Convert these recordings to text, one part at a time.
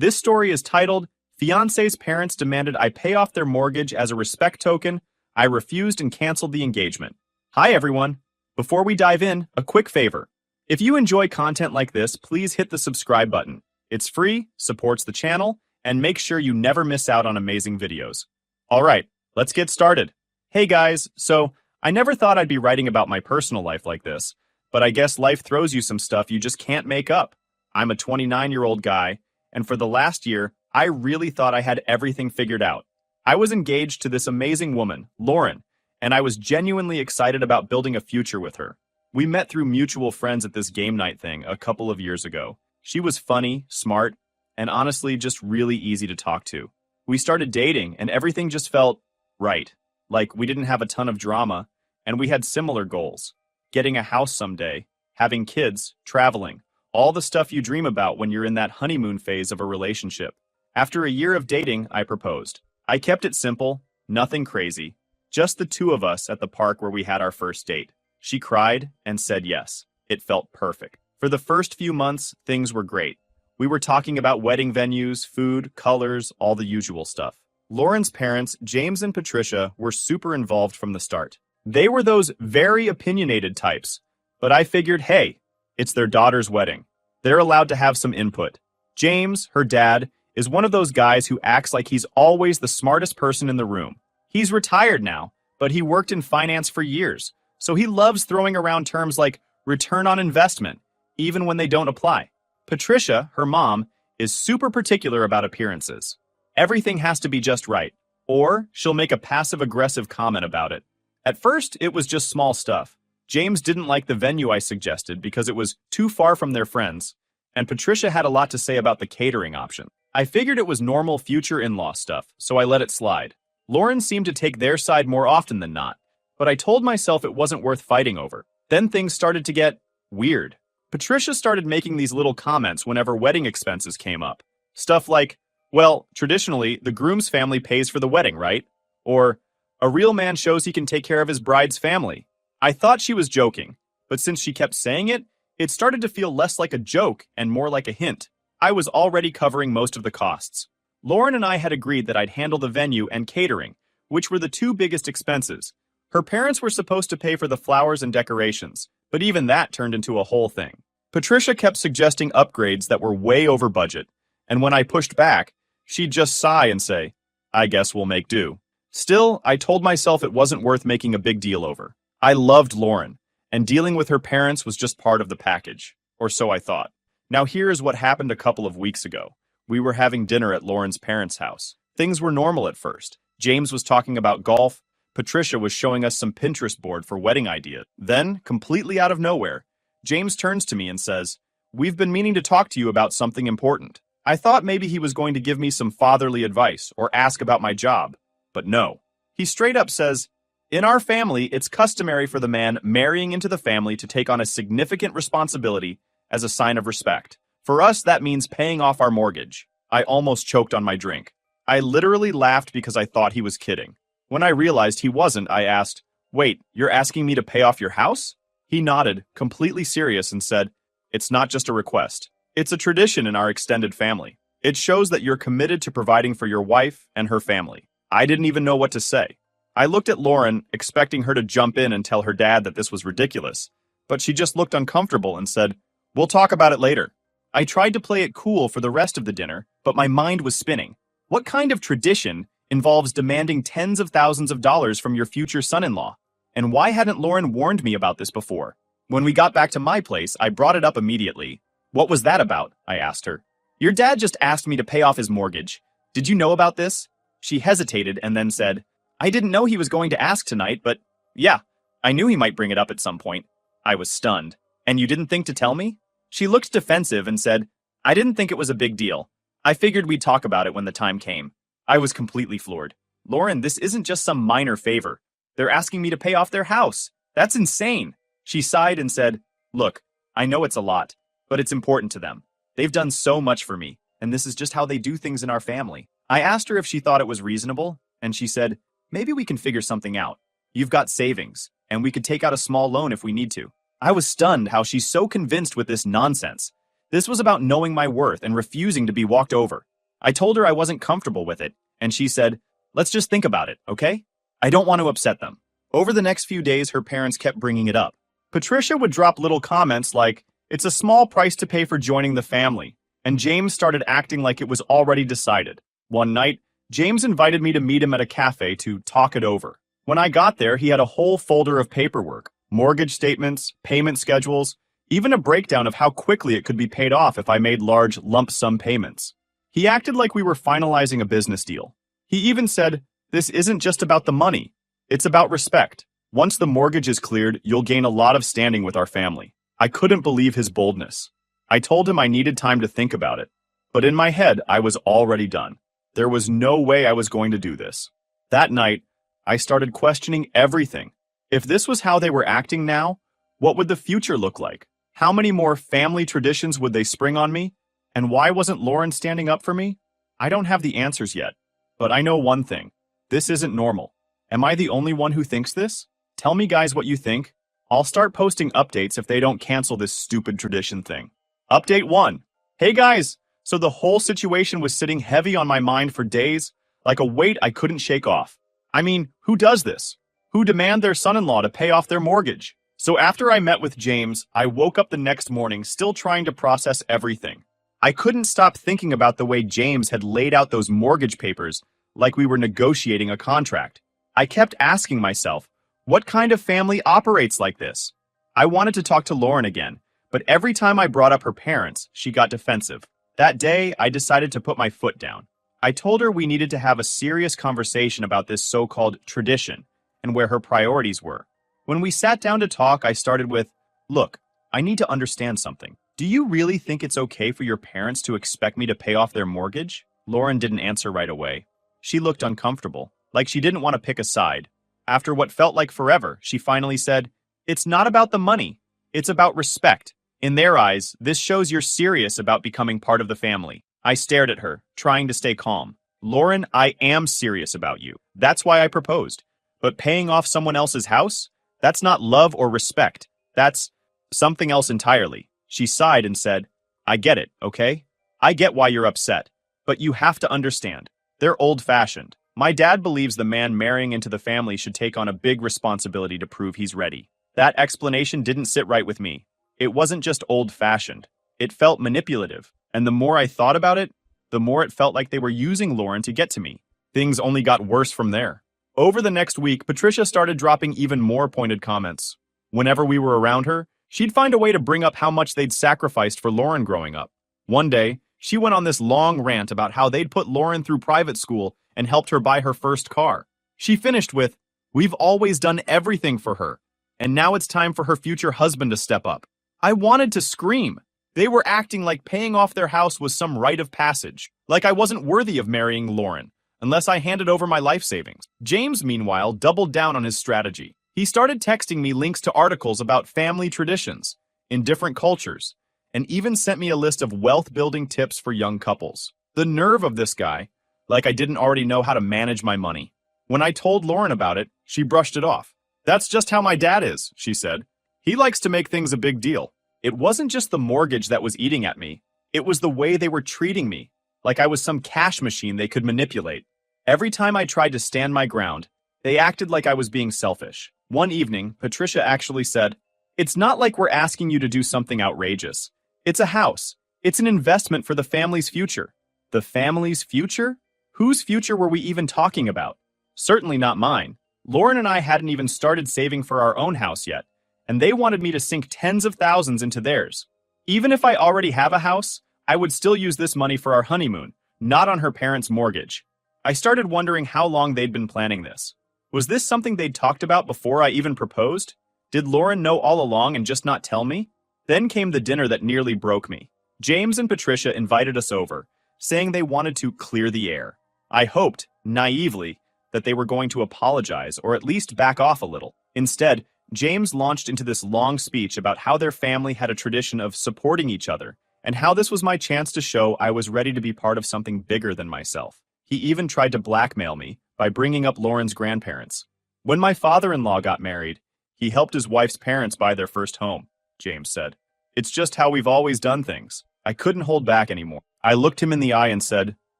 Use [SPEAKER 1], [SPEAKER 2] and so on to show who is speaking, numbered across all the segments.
[SPEAKER 1] This story is titled, Fiancé's Parents Demanded I Pay Off Their Mortgage as a Respect Token. I refused and canceled the engagement. Hi everyone. Before we dive in, a quick favor. If you enjoy content like this, please hit the subscribe button. It's free, supports the channel, and make sure you never miss out on amazing videos. Alright, let's get started. Hey guys, so I never thought I'd be writing about my personal life like this, but I guess life throws you some stuff you just can't make up. I'm a 29-year-old guy, and for the last year, I really thought I had everything figured out. I was engaged to this amazing woman, Lauren, and I was genuinely excited about building a future with her. We met through mutual friends at this game night thing a couple of years ago. She was funny, smart, and honestly just really easy to talk to. We started dating, and everything just felt right. Like we didn't have a ton of drama, and we had similar goals. Getting a house someday, having kids, traveling, all the stuff you dream about when you're in that honeymoon phase of a relationship. After a year of dating, I proposed. I kept it simple, nothing crazy. Just the two of us at the park where we had our first date. She cried and said yes. It felt perfect. For the first few months, things were great. We were talking about wedding venues, food, colors, all the usual stuff. Lauren's parents, James and Patricia, were super involved from the start. They were those very opinionated types, but I figured, hey, it's their daughter's wedding. They're allowed to have some input. James, her dad, is one of those guys who acts like he's always the smartest person in the room. He's retired now, but he worked in finance for years, so he loves throwing around terms like return on investment, even when they don't apply. Patricia, her mom, is super particular about appearances. Everything has to be just right, or she'll make a passive-aggressive comment about it. At first, it was just small stuff. James didn't like the venue I suggested because it was too far from their friends, and Patricia had a lot to say about the catering option. I figured it was normal future in-law stuff, so I let it slide. Lauren seemed to take their side more often than not, but I told myself it wasn't worth fighting over. Then things started to get weird. Patricia started making these little comments whenever wedding expenses came up. Stuff like, well, traditionally, the groom's family pays for the wedding, right? Or, a real man shows he can take care of his bride's family. I thought she was joking, but since she kept saying it, it started to feel less like a joke and more like a hint. I was already covering most of the costs. Lauren and I had agreed that I'd handle the venue and catering, which were the two biggest expenses. Her parents were supposed to pay for the flowers and decorations, but even that turned into a whole thing. Patricia kept suggesting upgrades that were way over budget, and when I pushed back, she'd just sigh and say, I guess we'll make do. Still, I told myself it wasn't worth making a big deal over. I loved Lauren, and dealing with her parents was just part of the package, or so I thought. Now here is what happened a couple of weeks ago. We were having dinner at Lauren's parents' house. Things were normal at first. James was talking about golf. Patricia was showing us some Pinterest board for wedding ideas. Then, completely out of nowhere, James turns to me and says, We've been meaning to talk to you about something important. I thought maybe he was going to give me some fatherly advice or ask about my job, but no. He straight up says, In our family, it's customary for the man marrying into the family to take on a significant responsibility as a sign of respect. For us, that means paying off our mortgage. I almost choked on my drink. I literally laughed because I thought he was kidding. When I realized he wasn't, I asked, Wait, you're asking me to pay off your house? He nodded, completely serious, and said, It's not just a request. It's a tradition in our extended family. It shows that you're committed to providing for your wife and her family. I didn't even know what to say. I looked at Lauren, expecting her to jump in and tell her dad that this was ridiculous, but she just looked uncomfortable and said, We'll talk about it later. I tried to play it cool for the rest of the dinner, but my mind was spinning. What kind of tradition involves demanding tens of thousands of dollars from your future son-in-law? And why hadn't Lauren warned me about this before? When we got back to my place, I brought it up immediately. What was that about? I asked her. Your dad just asked me to pay off his mortgage. Did you know about this? She hesitated and then said, I didn't know he was going to ask tonight, but yeah, I knew he might bring it up at some point. I was stunned. And you didn't think to tell me? She looked defensive and said, I didn't think it was a big deal. I figured we'd talk about it when the time came. I was completely floored. Lauren, this isn't just some minor favor. They're asking me to pay off their house. That's insane. She sighed and said, Look, I know it's a lot, but it's important to them. They've done so much for me, and this is just how they do things in our family. I asked her if she thought it was reasonable, and she said, Maybe we can figure something out. You've got savings, and we could take out a small loan if we need to. I was stunned how she's so convinced with this nonsense. This was about knowing my worth and refusing to be walked over. I told her I wasn't comfortable with it, and she said, "Let's just think about it, okay? I don't want to upset them." Over the next few days, her parents kept bringing it up. Patricia would drop little comments like, "It's a small price to pay for joining the family," and James started acting like it was already decided. One night, James invited me to meet him at a cafe to talk it over. When I got there, he had a whole folder of paperwork, mortgage statements, payment schedules, even a breakdown of how quickly it could be paid off if I made large lump sum payments. He acted like we were finalizing a business deal. He even said, "This isn't just about the money. It's about respect. Once the mortgage is cleared, you'll gain a lot of standing with our family." I couldn't believe his boldness. I told him I needed time to think about it. But in my head, I was already done. There was no way I was going to do this. That night, I started questioning everything. If this was how they were acting now, what would the future look like? How many more family traditions would they spring on me? And why wasn't Lauren standing up for me? I don't have the answers yet, but I know one thing. This isn't normal. Am I the only one who thinks this? Tell me guys what you think. I'll start posting updates if they don't cancel this stupid tradition thing. Update 1. Hey guys, so the whole situation was sitting heavy on my mind for days, like a weight I couldn't shake off. I mean, who does this? Who demand their son-in-law to pay off their mortgage? So after I met with James, I woke up the next morning still trying to process everything. I couldn't stop thinking about the way James had laid out those mortgage papers like we were negotiating a contract. I kept asking myself, what kind of family operates like this? I wanted to talk to Lauren again, but every time I brought up her parents, she got defensive. That day, I decided to put my foot down. I told her we needed to have a serious conversation about this so-called tradition and where her priorities were. When we sat down to talk, I started with, "Look, I need to understand something. Do you really think it's okay for your parents to expect me to pay off their mortgage?" Lauren didn't answer right away. She looked uncomfortable, like she didn't want to pick a side. After what felt like forever, she finally said, "It's not about the money. It's about respect. In their eyes, this shows you're serious about becoming part of the family." I stared at her, trying to stay calm. "Lauren, I am serious about you. That's why I proposed. But paying off someone else's house? That's not love or respect. That's something else entirely." She sighed and said, "I get it, okay? I get why you're upset. But you have to understand. They're old-fashioned. My dad believes the man marrying into the family should take on a big responsibility to prove he's ready." That explanation didn't sit right with me. It wasn't just old-fashioned. It felt manipulative. And the more I thought about it, the more it felt like they were using Lauren to get to me. Things only got worse from there. Over the next week, Patricia started dropping even more pointed comments. Whenever we were around her, she'd find a way to bring up how much they'd sacrificed for Lauren growing up. One day, she went on this long rant about how they'd put Lauren through private school and helped her buy her first car. She finished with, "We've always done everything for her, and now it's time for her future husband to step up." I wanted to scream. They were acting like paying off their house was some rite of passage, like I wasn't worthy of marrying Lauren, unless I handed over my life savings. James, meanwhile, doubled down on his strategy. He started texting me links to articles about family traditions in different cultures, and even sent me a list of wealth-building tips for young couples. The nerve of this guy, like I didn't already know how to manage my money. When I told Lauren about it, she brushed it off. "That's just how my dad is," she said. "He likes to make things a big deal." It wasn't just the mortgage that was eating at me. It was the way they were treating me, like I was some cash machine they could manipulate. Every time I tried to stand my ground, they acted like I was being selfish. One evening, Patricia actually said, "It's not like we're asking you to do something outrageous. It's a house. It's an investment for the family's future." The family's future? Whose future were we even talking about? Certainly not mine. Lauren and I hadn't even started saving for our own house yet, and they wanted me to sink tens of thousands into theirs. Even if I already have a house, I would still use this money for our honeymoon, not on her parents' mortgage. I started wondering how long they'd been planning this. Was this something they'd talked about before I even proposed? Did Lauren know all along and just not tell me? Then came the dinner that nearly broke me. James and Patricia invited us over, saying they wanted to clear the air. I hoped, naively, that they were going to apologize or at least back off a little. Instead, James launched into this long speech about how their family had a tradition of supporting each other, and how this was my chance to show I was ready to be part of something bigger than myself. He even tried to blackmail me by bringing up Lauren's grandparents. When my father-in-law got married, he helped his wife's parents buy their first home, James said. "It's just how we've always done things." I couldn't hold back anymore. I looked him in the eye and said,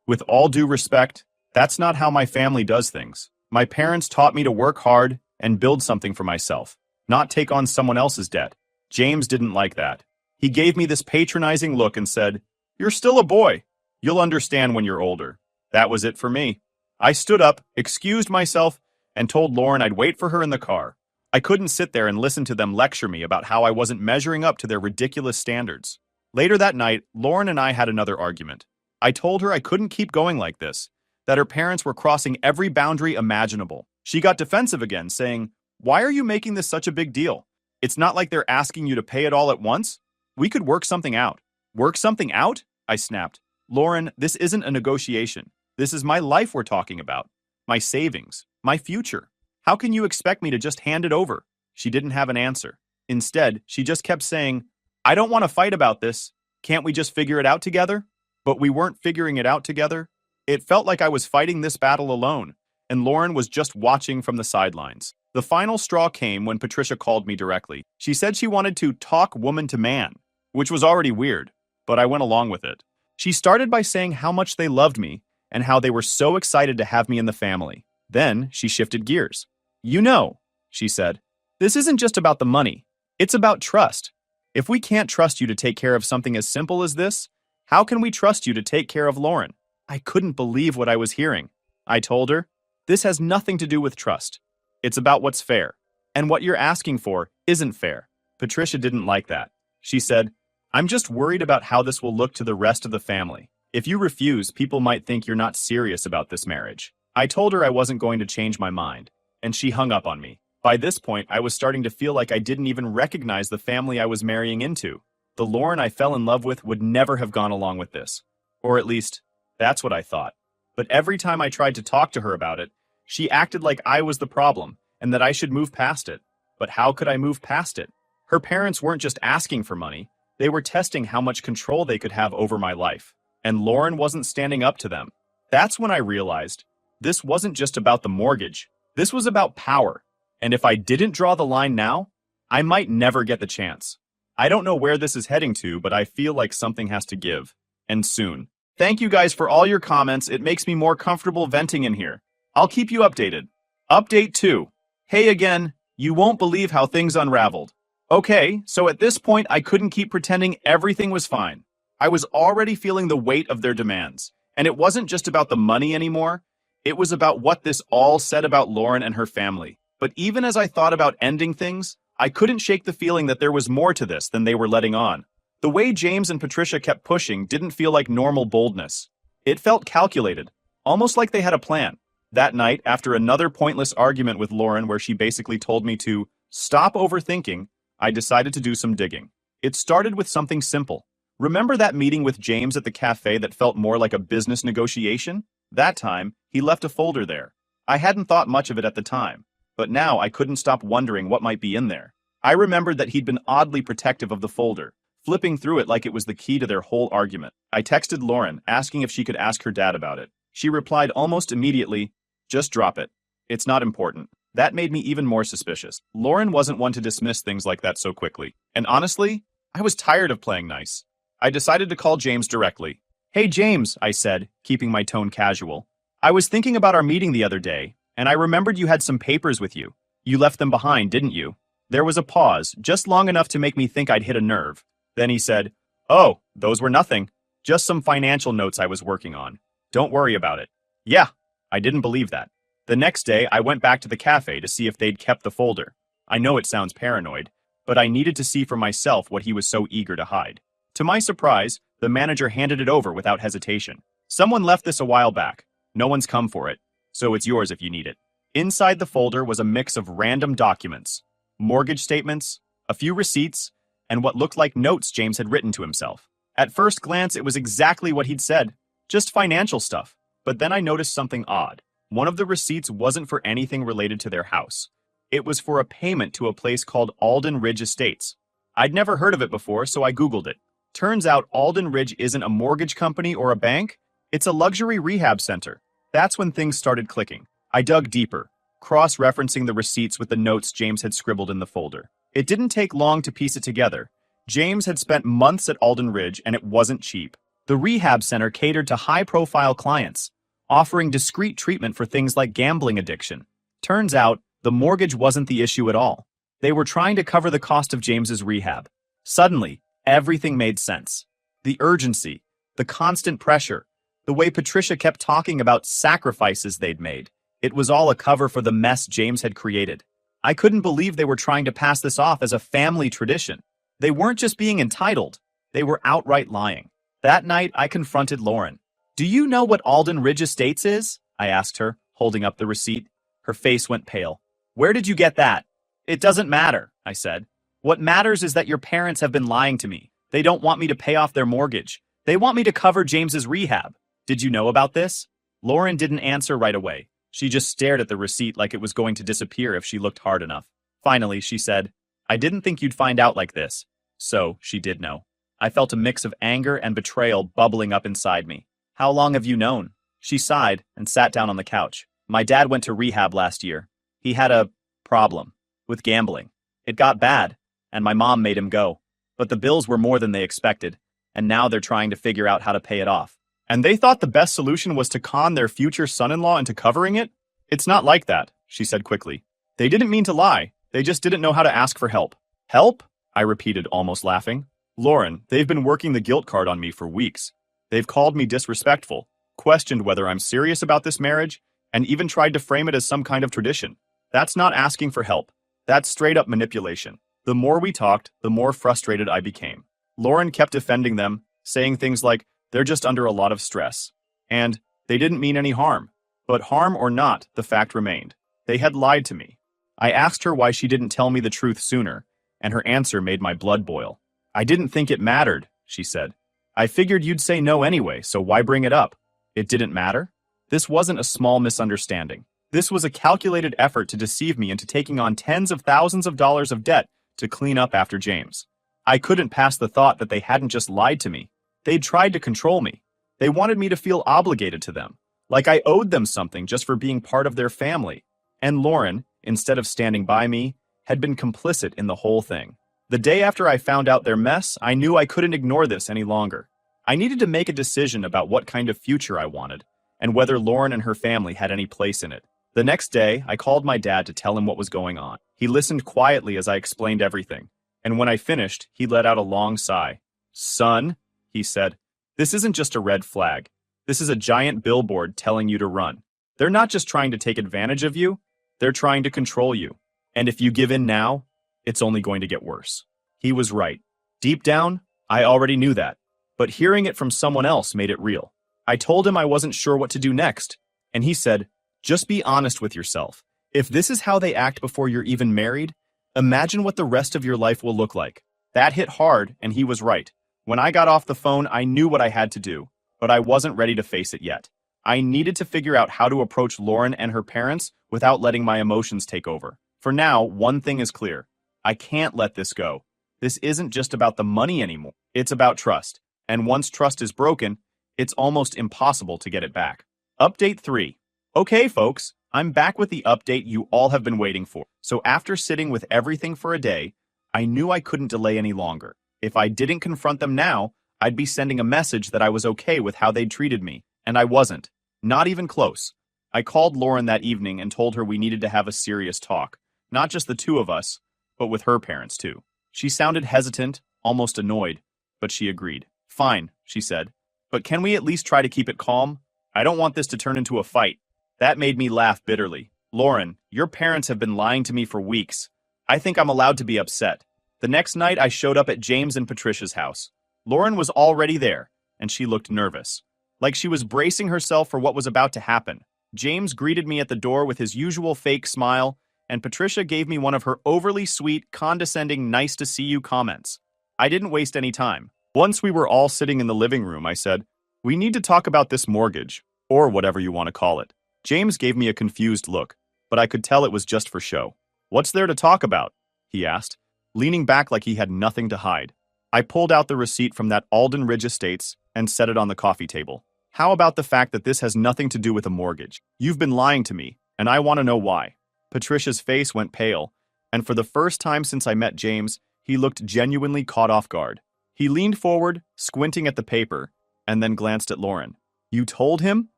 [SPEAKER 1] With all due respect, that's not how my family does things. My parents taught me to work hard and build something for myself, not take on someone else's debt. James didn't like that. He gave me this patronizing look and said, "You're still a boy. You'll understand when you're older." That was it for me. I stood up, excused myself, and told Lauren I'd wait for her in the car. I couldn't sit there and listen to them lecture me about how I wasn't measuring up to their ridiculous standards. Later that night, Lauren and I had another argument. I told her I couldn't keep going like this, that her parents were crossing every boundary imaginable. She got defensive again, saying, "Why are you making this such a big deal? It's not like they're asking you to pay it all at once. We could work something out." "Work something out?" I snapped. "Lauren, this isn't a negotiation. This is my life we're talking about. My savings, my future. How can you expect me to just hand it over?" She didn't have an answer. Instead, she just kept saying, "I don't want to fight about this. Can't we just figure it out together?" But we weren't figuring it out together. It felt like I was fighting this battle alone, and Lauren was just watching from the sidelines. The final straw came when Patricia called me directly. She said she wanted to talk woman to man, which was already weird, but I went along with it. She started by saying how much they loved me and how they were so excited to have me in the family. Then she shifted gears. "You know," she said, "this isn't just about the money. It's about trust. If we can't trust you to take care of something as simple as this, how can we trust you to take care of Lauren?" I couldn't believe what I was hearing. I told her, "This has nothing to do with trust. It's about what's fair. And what you're asking for isn't fair." Patricia didn't like that. She said, "I'm just worried about how this will look to the rest of the family. If you refuse, people might think you're not serious about this marriage." I told her I wasn't going to change my mind, and she hung up on me. By this point, I was starting to feel like I didn't even recognize the family I was marrying into. The Lauren I fell in love with would never have gone along with this. Or at least, that's what I thought. But every time I tried to talk to her about it, she acted like I was the problem and that I should move past it. But how could I move past it? Her parents weren't just asking for money. They were testing how much control they could have over my life. And Lauren wasn't standing up to them. That's when I realized this wasn't just about the mortgage. This was about power. And if I didn't draw the line now, I might never get the chance. I don't know where this is heading to, but I feel like something has to give. And soon. Thank you guys for all your comments. It makes me more comfortable venting in here. I'll keep you updated. Update 2. Hey again, you won't believe how things unraveled. Okay, so at this point I couldn't keep pretending everything was fine. I was already feeling the weight of their demands. And it wasn't just about the money anymore. It was about what this all said about Lauren and her family. But even as I thought about ending things, I couldn't shake the feeling that there was more to this than they were letting on. The way James and Patricia kept pushing didn't feel like normal boldness. It felt calculated, almost like they had a plan. That night, after another pointless argument with Lauren where she basically told me to stop overthinking, I decided to do some digging. It started with something simple. Remember that meeting with James at the cafe that felt more like a business negotiation? That time, he left a folder there. I hadn't thought much of it at the time, but now I couldn't stop wondering what might be in there. I remembered that he'd been oddly protective of the folder, flipping through it like it was the key to their whole argument. I texted Lauren, asking if she could ask her dad about it. She replied almost immediately, "Just drop it. It's not important." That made me even more suspicious. Lauren wasn't one to dismiss things like that so quickly. And honestly, I was tired of playing nice. I decided to call James directly. "Hey James," I said, keeping my tone casual. "I was thinking about our meeting the other day, and I remembered you had some papers with you. You left them behind, didn't you?" There was a pause, just long enough to make me think I'd hit a nerve. Then he said, "Oh, those were nothing. Just some financial notes I was working on. Don't worry about it." Yeah, I didn't believe that. The next day, I went back to the cafe to see if they'd kept the folder. I know it sounds paranoid, but I needed to see for myself what he was so eager to hide. To my surprise, the manager handed it over without hesitation. "Someone left this a while back. No one's come for it, so it's yours if you need it." Inside the folder was a mix of random documents, mortgage statements, a few receipts, and what looked like notes James had written to himself. At first glance, it was exactly what he'd said, just financial stuff. But then I noticed something odd. One of the receipts wasn't for anything related to their house. It was for a payment to a place called Alden Ridge Estates. I'd never heard of it before, so I Googled it. Turns out Alden Ridge isn't a mortgage company or a bank. It's a luxury rehab center. That's when things started clicking. I dug deeper, cross-referencing the receipts with the notes James had scribbled in the folder. It didn't take long to piece it together. James had spent months at Alden Ridge, and it wasn't cheap. The rehab center catered to high-profile clients, offering discreet treatment for things like gambling addiction. Turns out, the mortgage wasn't the issue at all. They were trying to cover the cost of James's rehab. Suddenly, everything made sense. The urgency, the constant pressure, the way Patricia kept talking about sacrifices they'd made. It was all a cover for the mess James had created. I couldn't believe they were trying to pass this off as a family tradition. They weren't just being entitled, they were outright lying. That night, I confronted Lauren. "Do you know what Alden Ridge Estates is?" I asked her, holding up the receipt. Her face went pale. "Where did you get that?" "It doesn't matter," I said. "What matters is that your parents have been lying to me. They don't want me to pay off their mortgage. They want me to cover James's rehab. Did you know about this?" Lauren didn't answer right away. She just stared at the receipt like it was going to disappear if she looked hard enough. Finally, she said, "I didn't think you'd find out like this." So, she did know. I felt a mix of anger and betrayal bubbling up inside me. "How long have you known?" She sighed and sat down on the couch. "My dad went to rehab last year. He had a problem with gambling. It got bad, and my mom made him go. But the bills were more than they expected, and now they're trying to figure out how to pay it off. And they thought the best solution was to con their future son-in-law into covering it? It's not like that," she said quickly. "They didn't mean to lie. They just didn't know how to ask for help." "Help?" I repeated, almost laughing. "Lauren, they've been working the guilt card on me for weeks. They've called me disrespectful, questioned whether I'm serious about this marriage, and even tried to frame it as some kind of tradition. That's not asking for help. That's straight-up manipulation." The more we talked, the more frustrated I became. Lauren kept defending them, saying things like, "They're just under a lot of stress," and "They didn't mean any harm." But harm or not, the fact remained. They had lied to me. I asked her why she didn't tell me the truth sooner, and her answer made my blood boil. "I didn't think it mattered," she said. "I figured you'd say no anyway, so why bring it up?" It didn't matter? This wasn't a small misunderstanding. This was a calculated effort to deceive me into taking on tens of thousands of dollars of debt to clean up after James. I couldn't pass the thought that they hadn't just lied to me. They'd tried to control me. They wanted me to feel obligated to them, like I owed them something just for being part of their family. And Lauren, instead of standing by me, had been complicit in the whole thing. The day after I found out their mess, I knew I couldn't ignore this any longer. I needed to make a decision about what kind of future I wanted, and whether Lauren and her family had any place in it. The next day, I called my dad to tell him what was going on. He listened quietly as I explained everything, and when I finished, he let out a long sigh. "Son," he said, "this isn't just a red flag. This is a giant billboard telling you to run. They're not just trying to take advantage of you, they're trying to control you. And if you give in now, it's only going to get worse." He was right. Deep down, I already knew that, but hearing it from someone else made it real. I told him I wasn't sure what to do next, and he said, "Just be honest with yourself. If this is how they act before you're even married, imagine what the rest of your life will look like." That hit hard, and he was right. When I got off the phone, I knew what I had to do, but I wasn't ready to face it yet. I needed to figure out how to approach Lauren and her parents without letting my emotions take over. For now, one thing is clear. I can't let this go. This isn't just about the money anymore. It's about trust. And once trust is broken, it's almost impossible to get it back. Update 3. Okay, folks, I'm back with the update you all have been waiting for. So after sitting with everything for a day, I knew I couldn't delay any longer. If I didn't confront them now, I'd be sending a message that I was okay with how they'd treated me, and I wasn't. Not even close. I called Lauren that evening and told her we needed to have a serious talk. Not just the two of us, but with her parents too. She sounded hesitant, almost annoyed, but she agreed. "Fine," she said, "but can we at least try to keep it calm? I don't want this to turn into a fight." That made me laugh bitterly. "Lauren, your parents have been lying to me for weeks. I think I'm allowed to be upset." The next night, I showed up at James and Patricia's house. Lauren was already there, and she looked nervous, like she was bracing herself for what was about to happen. James greeted me at the door with his usual fake smile, and Patricia gave me one of her overly sweet, condescending, nice-to-see-you comments. I didn't waste any time. Once we were all sitting in the living room, I said, "We need to talk about this mortgage, or whatever you want to call it." James gave me a confused look, but I could tell it was just for show. "What's there to talk about?" he asked, leaning back like he had nothing to hide. I pulled out the receipt from that Alden Ridge Estates and set it on the coffee table. "How about the fact that this has nothing to do with a mortgage? You've been lying to me, and I want to know why." Patricia's face went pale, and for the first time since I met James, he looked genuinely caught off guard. He leaned forward, squinting at the paper, and then glanced at Lauren. You told him?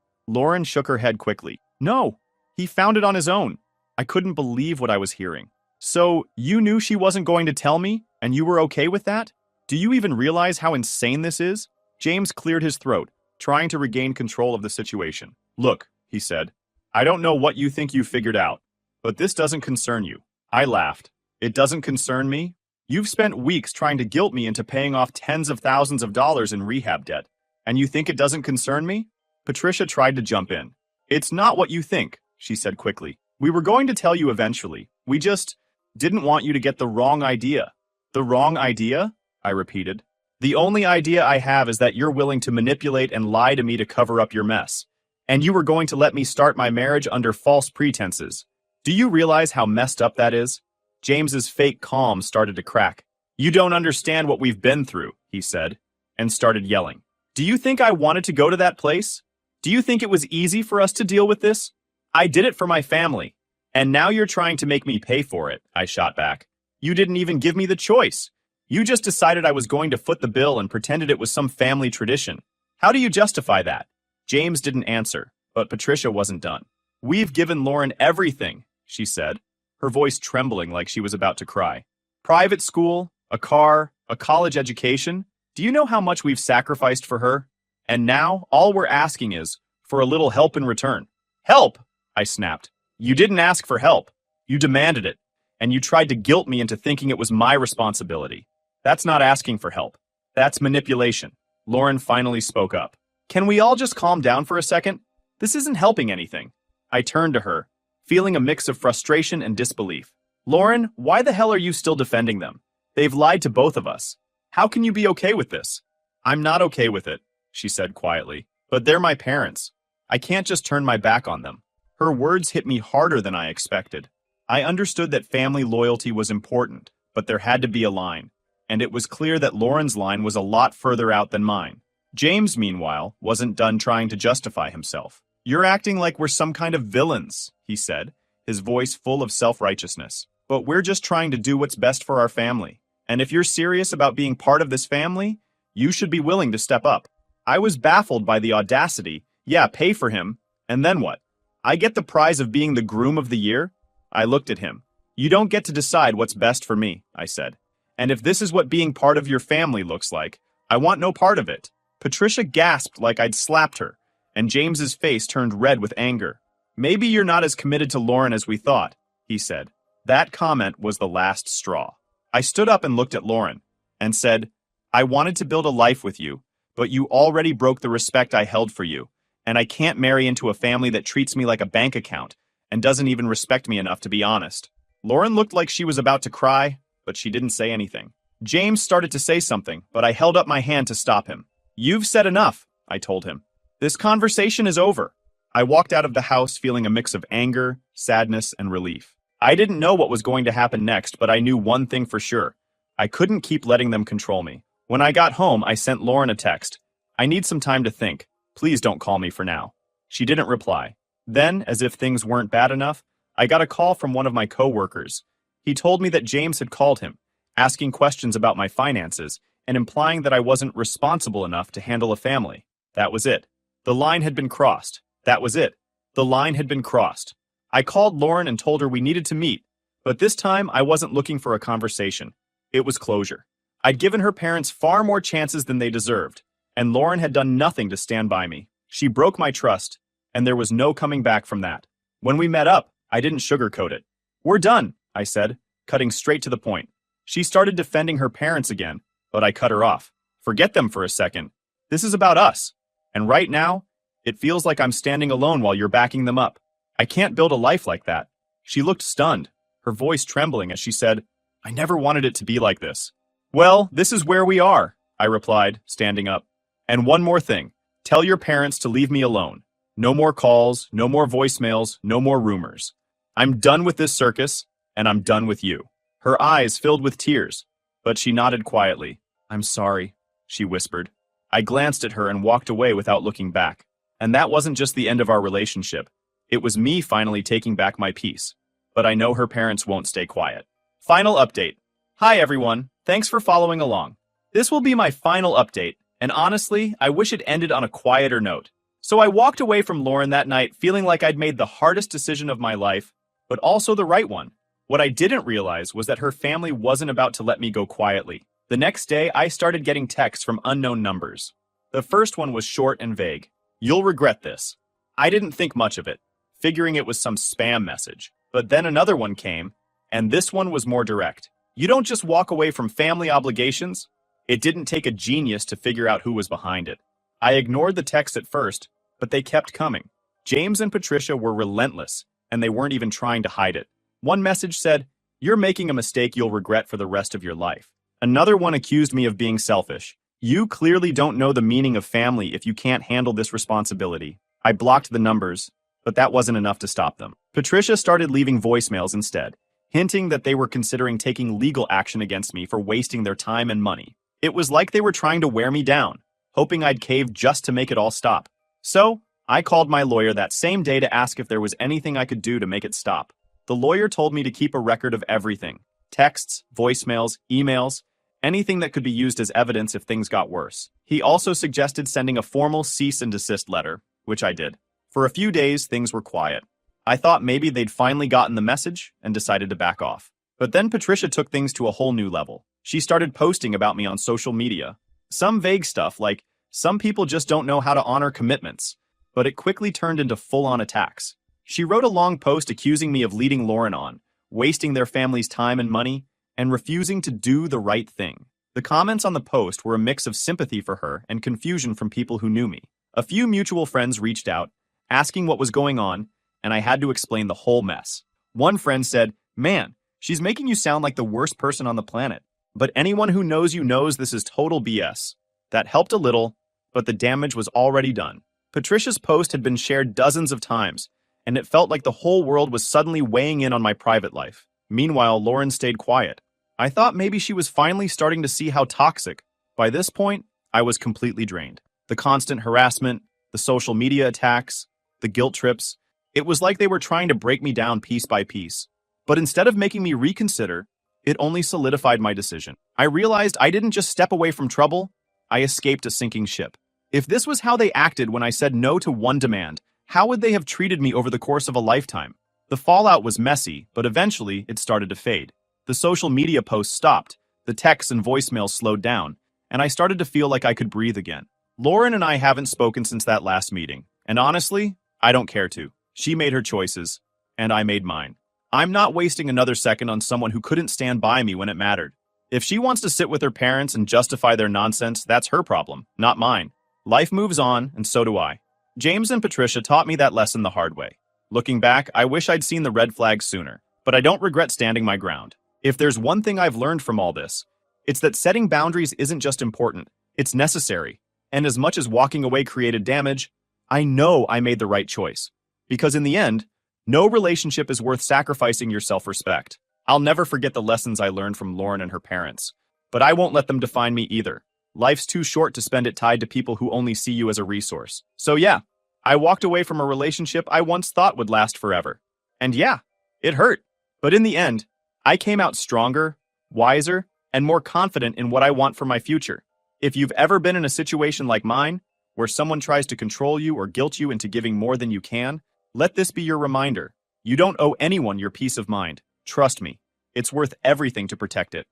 [SPEAKER 1] Lauren shook her head quickly. No, he found it on his own. I couldn't believe what I was hearing. So, you knew she wasn't going to tell me, and you were okay with that? Do you even realize how insane this is? James cleared his throat, trying to regain control of the situation. Look, he said, I don't know what you think you figured out, but this doesn't concern you. I laughed. It doesn't concern me? You've spent weeks trying to guilt me into paying off tens of thousands of dollars in rehab debt, and you think it doesn't concern me? Patricia tried to jump in. It's not what you think, she said quickly. We were going to tell you eventually. We just didn't want you to get the wrong idea. The wrong idea? I repeated. The only idea I have is that you're willing to manipulate and lie to me to cover up your mess. And you were going to let me start my marriage under false pretenses. Do you realize how messed up that is? James's fake calm started to crack. You don't understand what we've been through, he said, and started yelling. Do you think I wanted to go to that place? Do you think it was easy for us to deal with this? I did it for my family. And now you're trying to make me pay for it, I shot back. You didn't even give me the choice. You just decided I was going to foot the bill and pretended it was some family tradition. How do you justify that? James didn't answer, but Patricia wasn't done. We've given Lauren everything, she said, her voice trembling like she was about to cry. Private school, a car, a college education. Do you know how much we've sacrificed for her? And now, all we're asking is for a little help in return. Help! I snapped. You didn't ask for help. You demanded it. And you tried to guilt me into thinking it was my responsibility. That's not asking for help. That's manipulation. Lauren finally spoke up. Can we all just calm down for a second? This isn't helping anything. I turned to her, feeling a mix of frustration and disbelief. Lauren, why the hell are you still defending them? They've lied to both of us. How can you be okay with this? I'm not okay with it, she said quietly. But they're my parents. I can't just turn my back on them. Her words hit me harder than I expected. I understood that family loyalty was important, but there had to be a line. And it was clear that Lauren's line was a lot further out than mine. James, meanwhile, wasn't done trying to justify himself. You're acting like we're some kind of villains, he said, his voice full of self-righteousness. But we're just trying to do what's best for our family. And if you're serious about being part of this family, you should be willing to step up. I was baffled by the audacity. Yeah, pay for him. And then what? I get the prize of being the groom of the year? I looked at him. You don't get to decide what's best for me, I said. And if this is what being part of your family looks like, I want no part of it. Patricia gasped like I'd slapped her, and James's face turned red with anger. Maybe you're not as committed to Lauren as we thought, he said. That comment was the last straw. I stood up and looked at Lauren, and said, I wanted to build a life with you, but you already broke the respect I held for you, and I can't marry into a family that treats me like a bank account, and doesn't even respect me enough to be honest. Lauren looked like she was about to cry, but she didn't say anything. James started to say something, but I held up my hand to stop him. You've said enough, I told him. This conversation is over. I walked out of the house feeling a mix of anger, sadness, and relief. I didn't know what was going to happen next, but I knew one thing for sure. I couldn't keep letting them control me. When I got home, I sent Lauren a text. I need some time to think. Please don't call me for now. She didn't reply. Then, as if things weren't bad enough, I got a call from one of my coworkers. He told me that James had called him, asking questions about my finances, and implying that I wasn't responsible enough to handle a family. That was it. The line had been crossed. That was it. The line had been crossed. I called Lauren and told her we needed to meet, but this time I wasn't looking for a conversation. It was closure. I'd given her parents far more chances than they deserved, and Lauren had done nothing to stand by me. She broke my trust, and there was no coming back from that. When we met up, I didn't sugarcoat it. We're done, I said, cutting straight to the point. She started defending her parents again, but I cut her off. Forget them for a second. This is about us. And right now, it feels like I'm standing alone while you're backing them up. I can't build a life like that. She looked stunned, her voice trembling as she said, I never wanted it to be like this. Well, this is where we are, I replied, standing up. And one more thing. Tell your parents to leave me alone. No more calls, no more voicemails, no more rumors. I'm done with this circus, and I'm done with you. Her eyes filled with tears, but she nodded quietly. I'm sorry, she whispered. I glanced at her and walked away without looking back. And that wasn't just the end of our relationship. It was me finally taking back my peace. But I know her parents won't stay quiet. Final update. Hi everyone, thanks for following along. This will be my final update, And honestly, I wish it ended on a quieter note. So I walked away from Lauren that night feeling like I'd made the hardest decision of my life, but also the right one. What I didn't realize was that her family wasn't about to let me go quietly. The next day, I started getting texts from unknown numbers. The first one was short and vague. "You'll regret this." I didn't think much of it, figuring it was some spam message. But then another one came, and this one was more direct. "You don't just walk away from family obligations." It didn't take a genius to figure out who was behind it. I ignored the texts at first, but they kept coming. James and Patricia were relentless, and they weren't even trying to hide it. One message said, "You're making a mistake you'll regret for the rest of your life." Another one accused me of being selfish. "You clearly don't know the meaning of family if you can't handle this responsibility." I blocked the numbers, but that wasn't enough to stop them. Patricia started leaving voicemails instead, hinting that they were considering taking legal action against me for wasting their time and money. It was like they were trying to wear me down, hoping I'd cave just to make it all stop. So, I called my lawyer that same day to ask if there was anything I could do to make it stop. The lawyer told me to keep a record of everything: texts, voicemails, emails, anything that could be used as evidence if things got worse. He also suggested sending a formal cease and desist letter, which I did. For a few days, things were quiet. I thought maybe they'd finally gotten the message and decided to back off. But then Patricia took things to a whole new level. She started posting about me on social media. Some vague stuff like, "Some people just don't know how to honor commitments," but it quickly turned into full-on attacks. She wrote a long post accusing me of leading Lauren on, wasting their family's time and money, and refusing to do the right thing. The comments on the post were a mix of sympathy for her and confusion from people who knew me. A few mutual friends reached out, asking what was going on, and I had to explain the whole mess. One friend said, "Man, she's making you sound like the worst person on the planet. But anyone who knows you knows this is total BS." That helped a little, but the damage was already done. Patricia's post had been shared dozens of times, and it felt like the whole world was suddenly weighing in on my private life. Meanwhile, Lauren stayed quiet. I thought maybe she was finally starting to see how toxic. By this point, I was completely drained. The constant harassment, the social media attacks, the guilt trips, it was like they were trying to break me down piece by piece. But instead of making me reconsider, it only solidified my decision. I realized I didn't just step away from trouble, I escaped a sinking ship. If this was how they acted when I said no to one demand, how would they have treated me over the course of a lifetime? The fallout was messy, but eventually it started to fade. The social media posts stopped, the texts and voicemails slowed down, and I started to feel like I could breathe again. Lauren and I haven't spoken since that last meeting, and honestly, I don't care to. She made her choices, and I made mine. I'm not wasting another second on someone who couldn't stand by me when it mattered. If she wants to sit with her parents and justify their nonsense, that's her problem, not mine. Life moves on, and so do I. James and Patricia taught me that lesson the hard way. Looking back, I wish I'd seen the red flags sooner, but I don't regret standing my ground. If there's one thing I've learned from all this, it's that setting boundaries isn't just important, it's necessary. And as much as walking away created damage, I know I made the right choice. Because in the end, no relationship is worth sacrificing your self-respect. I'll never forget the lessons I learned from Lauren and her parents, but I won't let them define me either. Life's too short to spend it tied to people who only see you as a resource. So yeah, I walked away from a relationship I once thought would last forever. And yeah, it hurt. But in the end, I came out stronger, wiser, and more confident in what I want for my future. If you've ever been in a situation like mine, where someone tries to control you or guilt you into giving more than you can, let this be your reminder. You don't owe anyone your peace of mind. Trust me, it's worth everything to protect it.